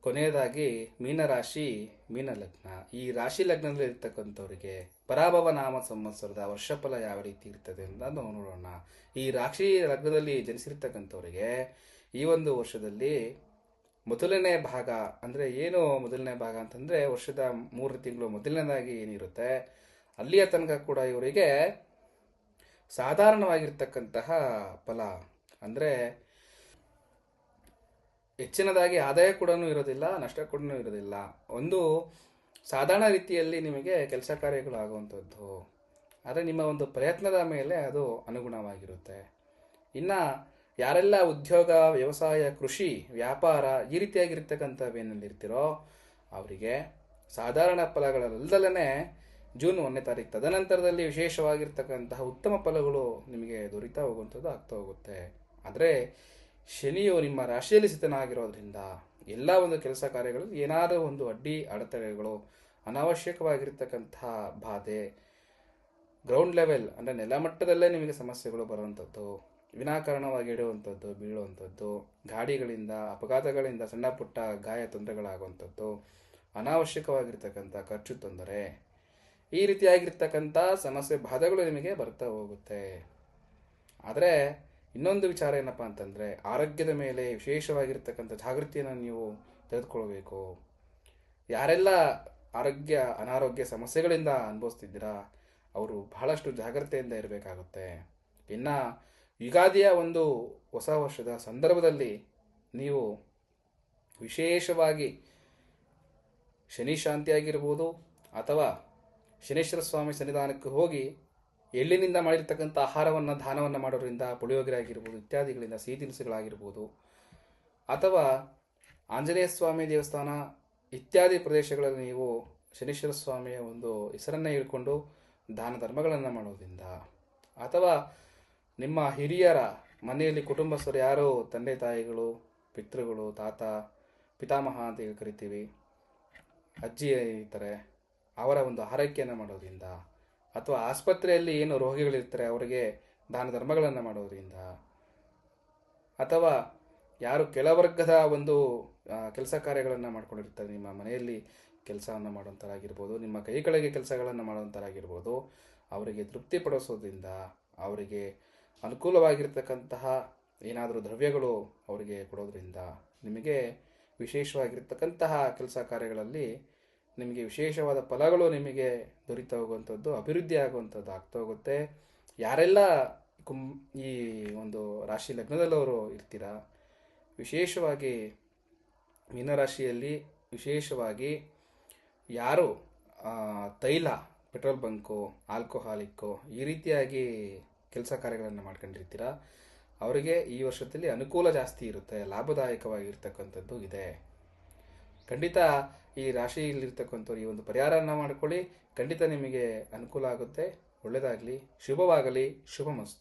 ಕೊನೆಯದಾಗಿ ಮೀನರಾಶಿ ಮೀನಲಗ್ನ. ಈ ರಾಶಿ ಲಗ್ನದಲ್ಲಿ ಇರ್ತಕ್ಕಂಥವರಿಗೆ ಪರಾಭವ ನಾಮ ಸಂವತ್ಸರದ ವರ್ಷಫಲ ಯಾವ ರೀತಿ ಇರ್ತದೆ ಅಂತ ನೋಡೋಣ. ಈ ರಾಶಿ ಲಗ್ನದಲ್ಲಿ ಜನಿಸಿರ್ತಕ್ಕಂಥವರಿಗೆ ಈ ಒಂದು ವರ್ಷದಲ್ಲಿ ಮೊದಲನೇ ಭಾಗ ಅಂದರೆ ಏನು ಮೊದಲನೇ ಭಾಗ ಅಂತಂದರೆ ವರ್ಷದ 3 ತಿಂಗಳು ಮೊದಲನೇದಾಗಿ ಏನಿರುತ್ತೆ ಅಲ್ಲಿಯ ತನಕ ಕೂಡ ಇವರಿಗೆ ಸಾಧಾರಣವಾಗಿರ್ತಕ್ಕಂತಹ ಫಲ ಅಂದರೆ ಹೆಚ್ಚಿನದಾಗಿ ಆದಾಯ ಕೂಡ ಇರೋದಿಲ್ಲ, ನಷ್ಟ ಕೂಡ ಇರೋದಿಲ್ಲ. ಒಂದು ಸಾಧಾರಣ ರೀತಿಯಲ್ಲಿ ನಿಮಗೆ ಕೆಲಸ ಕಾರ್ಯಗಳು ಆಗುವಂಥದ್ದು, ಆದರೆ ನಿಮ್ಮ ಒಂದು ಪ್ರಯತ್ನದ ಮೇಲೆ ಅದು ಅನುಗುಣವಾಗಿರುತ್ತೆ. ಇನ್ನು ಯಾರೆಲ್ಲ ಉದ್ಯೋಗ, ವ್ಯವಸಾಯ, ಕೃಷಿ, ವ್ಯಾಪಾರ ಈ ರೀತಿಯಾಗಿರ್ತಕ್ಕಂಥವೇನಲ್ಲಿರ್ತೀರೋ ಅವರಿಗೆ ಸಾಧಾರಣ ಫಲಗಳಲ್ಲದಲೇ ಜೂನ್ 1ನೇ ತಾರೀಕು ತದನಂತರದಲ್ಲಿ ವಿಶೇಷವಾಗಿರ್ತಕ್ಕಂತಹ ಉತ್ತಮ ಫಲಗಳು ನಿಮಗೆ ದೊರೀತಾ ಹೋಗುವಂಥದ್ದು ಆಗ್ತಾ ಹೋಗುತ್ತೆ. ಆದರೆ ಶನಿಯು ನಿಮ್ಮ ರಾಶಿಯಲ್ಲಿ ಸ್ಥಿತನಾಗಿರೋದ್ರಿಂದ ಎಲ್ಲ ಒಂದು ಕೆಲಸ ಕಾರ್ಯಗಳಲ್ಲಿ ಏನಾದರೂ ಒಂದು ಅಡ್ಡಿ ಅಡೆತಡೆಗಳು, ಅನಾವಶ್ಯಕವಾಗಿರ್ತಕ್ಕಂತಹ ಬಾಧೆ, ಗ್ರೌಂಡ್ ಲೆವೆಲ್ ಅಂದರೆ ನೆಲಮಟ್ಟದಲ್ಲೇ ನಿಮಗೆ ಸಮಸ್ಯೆಗಳು ಬರುವಂಥದ್ದು, ವಿನಾಕಾರಣವಾಗಿ ಇಡುವಂಥದ್ದು, ಬೀಳುವಂಥದ್ದು, ಗಾಡಿಗಳಿಂದ, ಅಪಘಾತಗಳಿಂದ ಸಣ್ಣ ಪುಟ್ಟ ಗಾಯ ತೊಂದರೆಗಳಾಗುವಂಥದ್ದು, ಅನಾವಶ್ಯಕವಾಗಿರ್ತಕ್ಕಂಥ ಖರ್ಚು ತೊಂದರೆ, ಈ ರೀತಿಯಾಗಿರ್ತಕ್ಕಂಥ ಸಮಸ್ಯೆ ಬಾಧೆಗಳು ನಿಮಗೆ ಬರ್ತಾ ಹೋಗುತ್ತೆ. ಆದರೆ ಇನ್ನೊಂದು ವಿಚಾರ ಏನಪ್ಪ ಅಂತಂದರೆ ಆರೋಗ್ಯದ ಮೇಲೆ ವಿಶೇಷವಾಗಿರ್ತಕ್ಕಂಥ ಜಾಗೃತಿಯನ್ನು ನೀವು ತೆಗೆದುಕೊಳ್ಬೇಕು. ಯಾರೆಲ್ಲ ಅನಾರೋಗ್ಯ ಸಮಸ್ಯೆಗಳಿಂದ ಅನುಭವಿಸ್ತಿದ್ದೀರಾ ಅವರು ಬಹಳಷ್ಟು ಜಾಗ್ರತೆಯಿಂದ ಇರಬೇಕಾಗುತ್ತೆ. ಇನ್ನು ಯುಗಾದಿಯ ಒಂದು ಹೊಸ ವರ್ಷದ ಸಂದರ್ಭದಲ್ಲಿ ನೀವು ವಿಶೇಷವಾಗಿ ಶನಿ ಶಾಂತಿಯಾಗಿರ್ಬೋದು ಅಥವಾ ಶನೇಶ್ವರ ಸ್ವಾಮಿ ಸನ್ನಿಧಾನಕ್ಕೆ ಹೋಗಿ ಎಳ್ಳಿನಿಂದ ಮಾಡಿರ್ತಕ್ಕಂಥ ಆಹಾರವನ್ನು ದಾನವನ್ನು ಮಾಡೋದ್ರಿಂದ, ಪುಳಿಯೋಗರೆ ಆಗಿರ್ಬೋದು ಇತ್ಯಾದಿಗಳಿಂದ, ಸಿಹಿ ತಿನಿಸುಗಳಾಗಿರ್ಬೋದು, ಅಥವಾ ಆಂಜನೇಯ ಸ್ವಾಮಿ ದೇವಸ್ಥಾನ ಇತ್ಯಾದಿ ಪ್ರದೇಶಗಳಲ್ಲಿ ನೀವು ಶನೀಶ್ವರ ಸ್ವಾಮಿಯ ಒಂದು ಹೆಸರನ್ನು ಹೇಳ್ಕೊಂಡು ದಾನ ಧರ್ಮಗಳನ್ನು ಮಾಡೋದ್ರಿಂದ, ಅಥವಾ ನಿಮ್ಮ ಹಿರಿಯರ ಮನೆಯಲ್ಲಿ ಕುಟುಂಬಸ್ಥರು ಯಾರು ತಂದೆ ತಾಯಿಗಳು, ಪಿತೃಗಳು, ತಾತ, ಪಿತಾಮಹ ಅಂತ ಹೇಳಿ ಕರಿತೀವಿ, ಅಜ್ಜಿ ಇರ್ತಾರೆ, ಅವರ ಒಂದು ಆರೈಕೆಯನ್ನು ಮಾಡೋದ್ರಿಂದ, ಅಥವಾ ಆಸ್ಪತ್ರೆಯಲ್ಲಿ ಏನು ರೋಗಿಗಳಿರ್ತಾರೆ ಅವರಿಗೆ ದಾನ ಧರ್ಮಗಳನ್ನು ಮಾಡೋದ್ರಿಂದ, ಅಥವಾ ಯಾರು ಕೆಳವರ್ಗದ ಒಂದು ಕೆಲಸ ಕಾರ್ಯಗಳನ್ನು ಮಾಡ್ಕೊಂಡಿರ್ತಾರೆ, ನಿಮ್ಮ ಮನೆಯಲ್ಲಿ ಕೆಲಸವನ್ನು ಮಾಡುವಂಥರಾಗಿರ್ಬೋದು, ನಿಮ್ಮ ಕೈ ಕೆಳಗೆ ಕೆಲಸಗಳನ್ನು ಮಾಡುವಂಥರಾಗಿರ್ಬೋದು, ಅವರಿಗೆ ತೃಪ್ತಿಪಡಿಸೋದ್ರಿಂದ, ಅವರಿಗೆ ಅನುಕೂಲವಾಗಿರ್ತಕ್ಕಂತಹ ಏನಾದರೂ ದ್ರವ್ಯಗಳು ಅವರಿಗೆ ಕೊಡೋದ್ರಿಂದ ನಿಮಗೆ ವಿಶೇಷವಾಗಿರ್ತಕ್ಕಂತಹ ಕೆಲಸ ಕಾರ್ಯಗಳಲ್ಲಿ ನಿಮಗೆ ವಿಶೇಷವಾದ ಫಲಗಳು ನಿಮಗೆ ದೊರೀತಾ ಹೋಗುವಂಥದ್ದು, ಅಭಿವೃದ್ಧಿ ಆಗುವಂಥದ್ದು ಆಗ್ತಾ ಹೋಗುತ್ತೆ. ಯಾರೆಲ್ಲ ಈ ಒಂದು ರಾಶಿ ಲಗ್ನದಲ್ಲವರು ಇರ್ತೀರಾ, ವಿಶೇಷವಾಗಿ ಮೀನರಾಶಿಯಲ್ಲಿ ವಿಶೇಷವಾಗಿ ಯಾರು ತೈಲ, ಪೆಟ್ರೋಲ್ ಬಂಕು, ಆಲ್ಕೋಹಾಲಿಕ್ಕು ಈ ರೀತಿಯಾಗಿ ಕೆಲಸ ಕಾರ್ಯಗಳನ್ನು ಮಾಡ್ಕೊಂಡಿರ್ತೀರ ಅವರಿಗೆ ಈ ವರ್ಷದಲ್ಲಿ ಅನುಕೂಲ ಜಾಸ್ತಿ ಇರುತ್ತೆ, ಲಾಭದಾಯಕವಾಗಿರ್ತಕ್ಕಂಥದ್ದು ಇದೆ. ಖಂಡಿತ ಈ ರಾಶಿಯಲ್ಲಿರ್ತಕ್ಕಂಥವ್ರು ಈ ಒಂದು ಪರಿಹಾರವನ್ನು ಮಾಡ್ಕೊಳ್ಳಿ, ಖಂಡಿತ ನಿಮಗೆ ಅನುಕೂಲ ಆಗುತ್ತೆ. ಒಳ್ಳೆಯದಾಗಲಿ, ಶುಭವಾಗಲಿ, ಶುಭಮಸ್ತು.